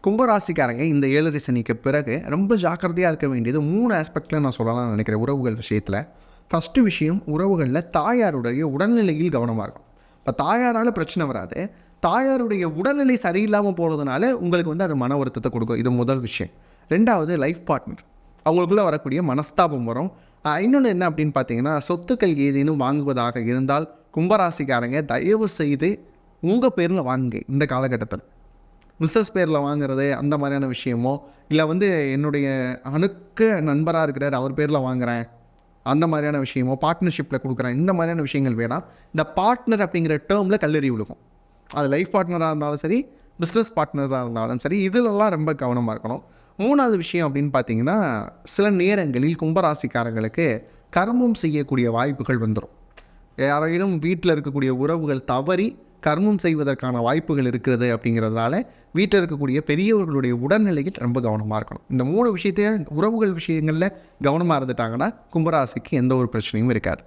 கும்பராசிக்காரங்க இந்த 7 சனிக்கு பிறகு ரொம்ப ஜாக்கிரதையாக இருக்க வேண்டியது 3 ஆஸ்பெக்டில் நான் சொல்லலாம்னு நினைக்கிறேன் உறவுகள் விஷயத்தில். ஃபஸ்ட்டு விஷயம், உறவுகளில் தாயாருடைய உடல்நிலையில் கவனமாக இருக்கும். இப்போ தாயாரால் பிரச்சனை வராது, தாயாருடைய உடல்நிலை சரியில்லாமல் போகிறதுனால உங்களுக்கு அது மன வருத்தத்தை கொடுக்கும். இது முதல் விஷயம். ரெண்டாவது, லைஃப் பார்ட்னர் அவங்களுக்குள்ளே வரக்கூடிய மனஸ்தாபம் வரும். இன்னொன்று என்ன அப்படின்னு பார்த்தீங்கன்னா, சொத்துக்கள் ஏதேனும் வாங்குவதாக இருந்தால் கும்பராசிக்காரங்க தயவு செய்து உங்கள் பேரில் வாங்குங்க. இந்த காலகட்டத்தில் மிஸ்ஸஸ் பேரில் வாங்குறது அந்த மாதிரியான விஷயமோ, இல்லை என்னுடைய அணுக்க நண்பராக இருக்கிறார் அவர் பேரில் வாங்குகிறேன் அந்த மாதிரியான விஷயமோ, பார்ட்னர்ஷிப்பில் கொடுக்குறேன் இந்த மாதிரியான விஷயங்கள் வேணாம். இந்த பார்ட்னர் அப்படிங்கிற டேர்மில் கல்லெறி விழுகும். அது லைஃப் பார்ட்னராக இருந்தாலும் சரி, பிஸ்னஸ் பார்ட்னர்ஸாக இருந்தாலும் சரி, இதிலெல்லாம் ரொம்ப கவனமாக இருக்கணும். 3வது விஷயம் அப்படின்னு பார்த்தீங்கன்னா, சில நேரங்களில் கும்பராசிக்காரங்களுக்கு கர்மம் செய்யக்கூடிய வாய்ப்புகள் வந்துடும். யாரையும் வீட்டில் இருக்கக்கூடிய உறவுகள் தவறி கர்மம் செய்வதற்கான வாய்ப்புகள் இருக்கிறது. அப்படிங்கிறதுனால வீட்டில் இருக்கக்கூடிய பெரியவர்களுடைய உடல்நிலைக்கு ரொம்ப கவனமாக இருக்கணும். இந்த 3 விஷயத்தையும் உறவுகள் விஷயங்களில் கவனமாக இருந்துட்டாங்கன்னா கும்பராசிக்கு எந்த ஒரு பிரச்சனையும் இருக்காது.